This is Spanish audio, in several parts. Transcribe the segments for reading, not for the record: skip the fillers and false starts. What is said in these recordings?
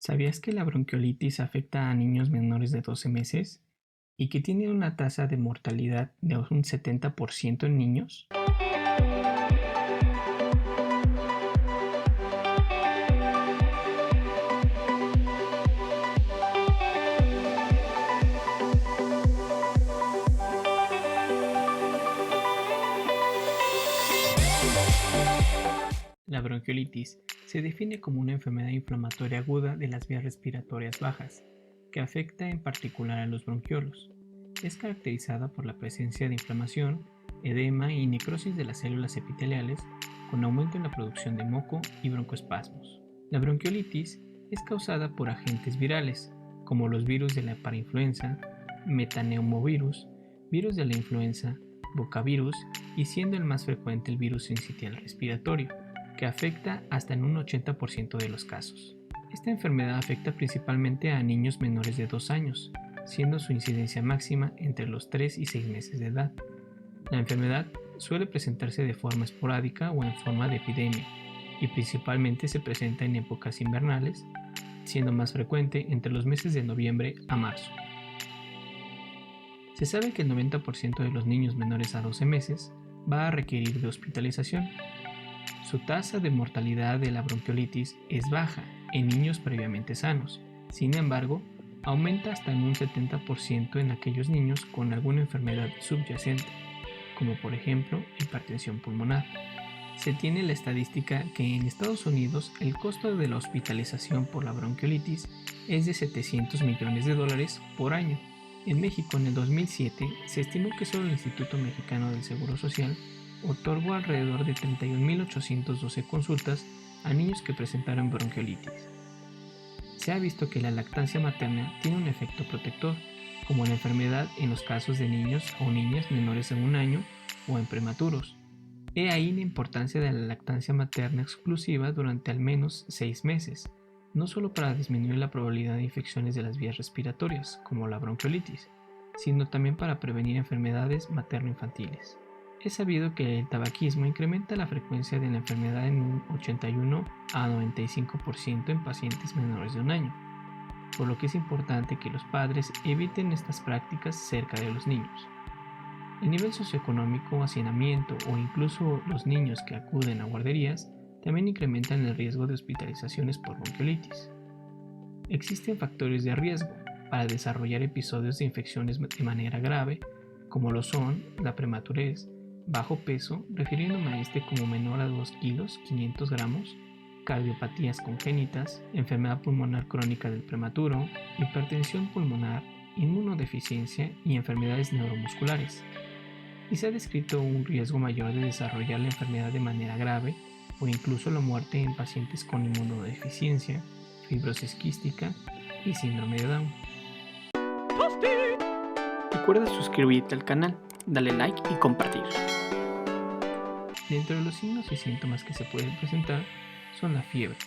¿Sabías que la bronquiolitis afecta a niños menores de 12 meses y que tiene una tasa de mortalidad de un 70% en niños? La bronquiolitis se define como una enfermedad inflamatoria aguda de las vías respiratorias bajas, que afecta en particular a los bronquiolos. Es caracterizada por la presencia de inflamación, edema y necrosis de las células epiteliales, con aumento en la producción de moco y broncoespasmos. La bronquiolitis es causada por agentes virales, como los virus de la parainfluenza, metaneumovirus, virus de la influenza, bocavirus y siendo el más frecuente el virus sincitial respiratorio, que afecta hasta en un 80% de los casos. Esta enfermedad afecta principalmente a niños menores de 2 años, siendo su incidencia máxima entre los 3 y 6 meses de edad. La enfermedad suele presentarse de forma esporádica o en forma de epidemia, y principalmente se presenta en épocas invernales, siendo más frecuente entre los meses de noviembre a marzo. Se sabe que el 90% de los niños menores a 12 meses va a requerir de hospitalización. Su tasa de mortalidad de la bronquiolitis es baja en niños previamente sanos. Sin embargo, aumenta hasta en un 70% en aquellos niños con alguna enfermedad subyacente, como por ejemplo hipertensión pulmonar. Se tiene la estadística que en Estados Unidos el costo de la hospitalización por la bronquiolitis es de $700 millones por año. En México, en el 2007, se estimó que solo el Instituto Mexicano del Seguro Social otorgó alrededor de 31.812 consultas a niños que presentaron bronquiolitis. Se ha visto que la lactancia materna tiene un efecto protector, como la enfermedad en los casos de niños o niñas menores de 1 año o en prematuros. He ahí la importancia de la lactancia materna exclusiva durante al menos 6 meses, no solo para disminuir la probabilidad de infecciones de las vías respiratorias, como la bronquiolitis, sino también para prevenir enfermedades materno-infantiles. Es sabido que el tabaquismo incrementa la frecuencia de la enfermedad en un 81 a 95% en pacientes menores de 1 año, por lo que es importante que los padres eviten estas prácticas cerca de los niños. El nivel socioeconómico, hacinamiento o incluso los niños que acuden a guarderías también incrementan el riesgo de hospitalizaciones por bronquiolitis. Existen factores de riesgo para desarrollar episodios de infecciones de manera grave, como lo son la prematurez, bajo peso, refiriéndome a este como menor a 2 kilos 500 gramos, cardiopatías congénitas, enfermedad pulmonar crónica del prematuro, hipertensión pulmonar, inmunodeficiencia y enfermedades neuromusculares. Y se ha descrito un riesgo mayor de desarrollar la enfermedad de manera grave o incluso la muerte en pacientes con inmunodeficiencia, fibrosis quística y síndrome de Down. Recuerda suscribirte al canal, darle like y compartir. Dentro de los signos y síntomas que se pueden presentar son la fiebre,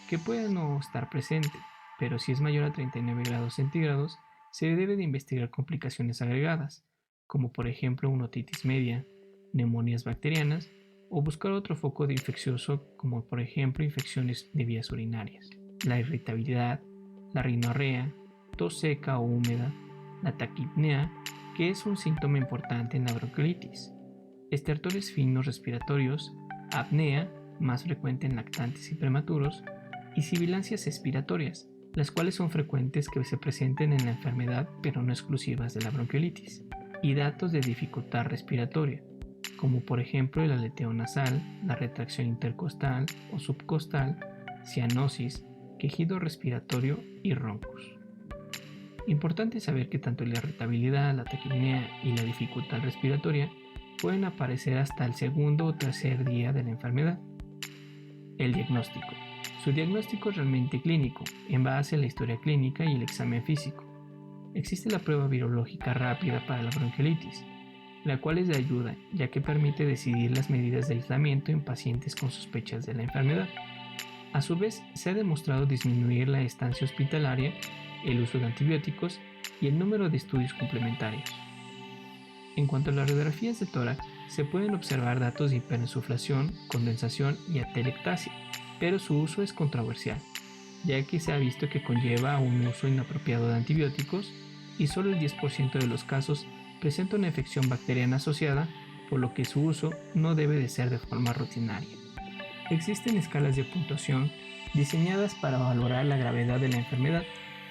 que puede no estar presente, pero si es mayor a 39 grados centígrados, se debe de investigar complicaciones agregadas, como por ejemplo una otitis media, neumonías bacterianas o buscar otro foco de infeccioso como por ejemplo infecciones de vías urinarias. La irritabilidad, la rinorrea, tos seca o húmeda, la taquipnea, que es un síntoma importante en la bronquiolitis, estertores finos respiratorios, apnea, más frecuente en lactantes y prematuros, y sibilancias expiratorias, las cuales son frecuentes que se presenten en la enfermedad pero no exclusivas de la bronquiolitis, y datos de dificultad respiratoria, como por ejemplo el aleteo nasal, la retracción intercostal o subcostal, cianosis, quejido respiratorio y roncos. Importante saber que tanto la irritabilidad, la taquipnea y la dificultad respiratoria pueden aparecer hasta el segundo o tercer día de la enfermedad. El diagnóstico. Su diagnóstico es realmente clínico, en base a la historia clínica y el examen físico. Existe la prueba virológica rápida para la bronquiolitis, la cual es de ayuda ya que permite decidir las medidas de aislamiento en pacientes con sospechas de la enfermedad. A su vez, se ha demostrado disminuir la estancia hospitalaria, el uso de antibióticos y el número de estudios complementarios. En cuanto a las radiografías de tórax, se pueden observar datos de hiperinsuflación, condensación y atelectasia, pero su uso es controversial. ya que se ha visto que conlleva un uso inapropiado de antibióticos y solo el 10% de los casos presenta una infección bacteriana asociada, por lo que su uso no debe de ser de forma rutinaria. Existen escalas de puntuación diseñadas para valorar la gravedad de la enfermedad.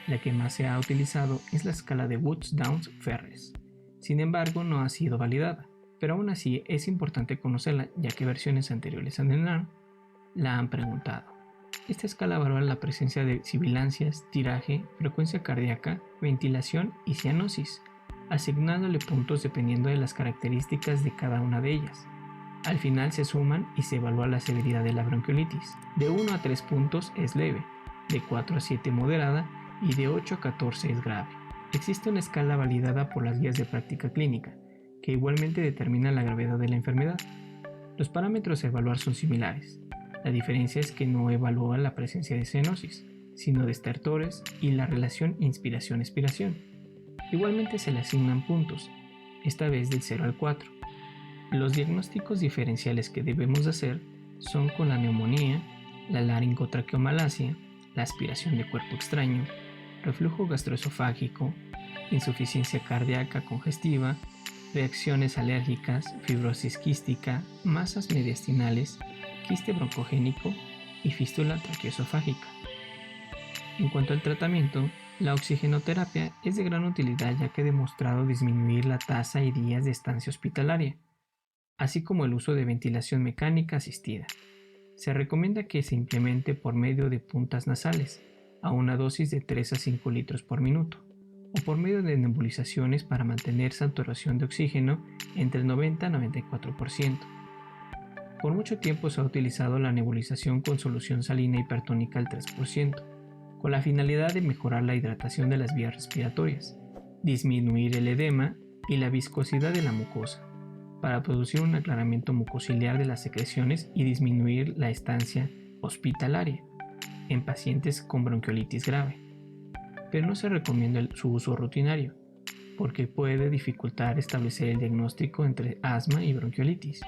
La que más se ha utilizado es la escala de Woods-Downs-Ferris. Sin embargo, no ha sido validada, pero aún así es importante conocerla, ya que versiones anteriores a NARM la han preguntado. Esta escala valora la presencia de sibilancias, tiraje, frecuencia cardíaca, ventilación y cianosis, asignándole puntos dependiendo de las características de cada una de ellas. Al final se suman y se evalúa la severidad de la bronquiolitis. De 1 a 3 puntos es leve, de 4 a 7 moderada y de 8 a 14 es grave. Existe una escala validada por las guías de práctica clínica, que igualmente determina la gravedad de la enfermedad. Los parámetros a evaluar son similares. La diferencia es que no evalúa la presencia de cianosis, sino de estertores y la relación inspiración-expiración. Igualmente se le asignan puntos, esta vez del 0 al 4. Los diagnósticos diferenciales que debemos hacer son con la neumonía, la laringotraqueomalacia, la aspiración de cuerpo extraño, reflujo gastroesofágico, insuficiencia cardíaca congestiva, reacciones alérgicas, fibrosis quística, masas mediastinales, quiste broncogénico y fístula traqueoesofágica. En cuanto al tratamiento, la oxigenoterapia es de gran utilidad ya que ha demostrado disminuir la tasa y días de estancia hospitalaria, así como el uso de ventilación mecánica asistida. Se recomienda que se implemente por medio de puntas nasales, a una dosis de 3 a 5 litros por minuto, o por medio de nebulizaciones para mantener saturación de oxígeno entre el 90 y 94%. Por mucho tiempo se ha utilizado la nebulización con solución salina hipertónica al 3%, con la finalidad de mejorar la hidratación de las vías respiratorias, disminuir el edema y la viscosidad de la mucosa, para producir un aclaramiento mucociliar de las secreciones y disminuir la estancia hospitalaria en pacientes con bronquiolitis grave. Pero no se recomienda su uso rutinario, porque puede dificultar establecer el diagnóstico entre asma y bronquiolitis.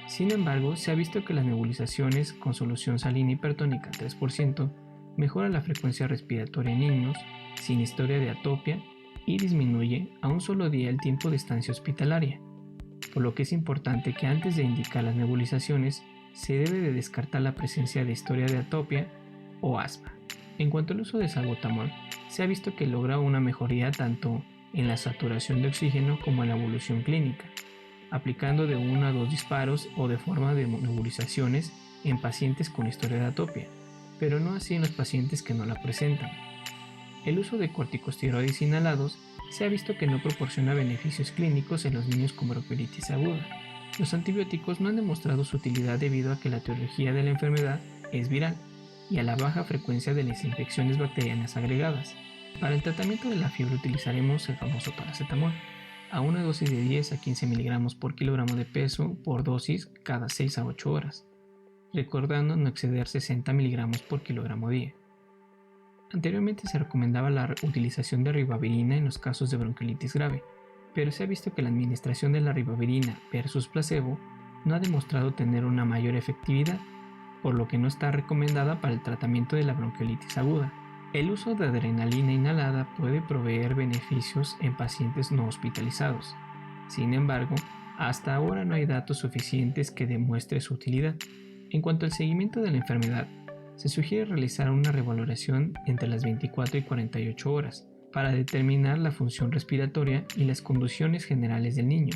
Sin embargo, se ha visto que las nebulizaciones con solución salina hipertónica al 3% mejora la frecuencia respiratoria en niños sin historia de atopia y disminuye a un solo día el tiempo de estancia hospitalaria, por lo que es importante que antes de indicar las nebulizaciones se debe de descartar la presencia de historia de atopia o asma. En cuanto al uso de salbutamol, se ha visto que logra una mejoría tanto en la saturación de oxígeno como en la evolución clínica, aplicando de 1 a 2 disparos o de forma de nebulizaciones en pacientes con historia de atopia, pero no así en los pacientes que no la presentan. El uso de corticosteroides inhalados se ha visto que no proporciona beneficios clínicos en los niños con bronquiolitis aguda. Los antibióticos no han demostrado su utilidad debido a que la etiología de la enfermedad es viral y a la baja frecuencia de las infecciones bacterianas agregadas. Para el tratamiento de la fiebre utilizaremos el famoso paracetamol, a una dosis de 10 a 15 mg por kilogramo de peso por dosis cada 6 a 8 horas, recordando no exceder 60 mg por kilogramo día. Anteriormente se recomendaba la utilización de ribavirina en los casos de bronquiolitis grave, pero se ha visto que la administración de la ribavirina versus placebo no ha demostrado tener una mayor efectividad, por lo que no está recomendada para el tratamiento de la bronquiolitis aguda. El uso de adrenalina inhalada puede proveer beneficios en pacientes no hospitalizados. Sin embargo, hasta ahora no hay datos suficientes que demuestren su utilidad. En cuanto al seguimiento de la enfermedad, se sugiere realizar una revaloración entre las 24 y 48 horas para determinar la función respiratoria y las condiciones generales del niño,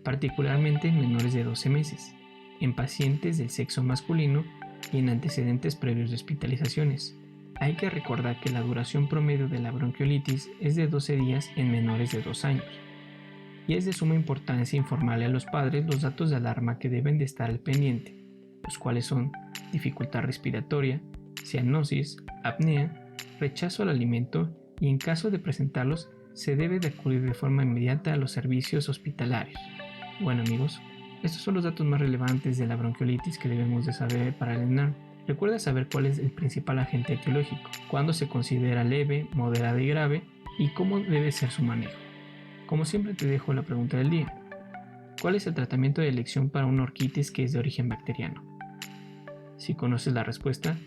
particularmente en menores de 12 meses, en pacientes del sexo masculino y en antecedentes previos de hospitalizaciones. Hay que recordar que la duración promedio de la bronquiolitis es de 12 días en menores de 2 años, y es de suma importancia informarle a los padres los datos de alarma que deben de estar al pendiente, los cuales son dificultad respiratoria, cianosis, apnea, rechazo al alimento y en caso de presentarlos se debe de acudir de forma inmediata a los servicios hospitalarios. Bueno amigos, estos son los datos más relevantes de la bronquiolitis que debemos de saber para el ENARM. Recuerda saber cuál es el principal agente etiológico, cuándo se considera leve, moderada y grave y cómo debe ser su manejo. Como siempre te dejo la pregunta del día. ¿Cuál es el tratamiento de elección para una orquitis que es de origen bacteriano? Si conoces la respuesta,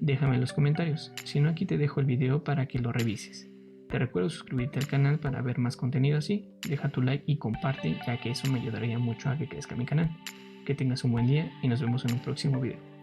Déjame en los comentarios, si no aquí te dejo el video para que lo revises. Te recuerdo suscribirte al canal para ver más contenido así, deja tu like y comparte ya que eso me ayudaría mucho a que crezca mi canal. Que tengas un buen día y nos vemos en un próximo video.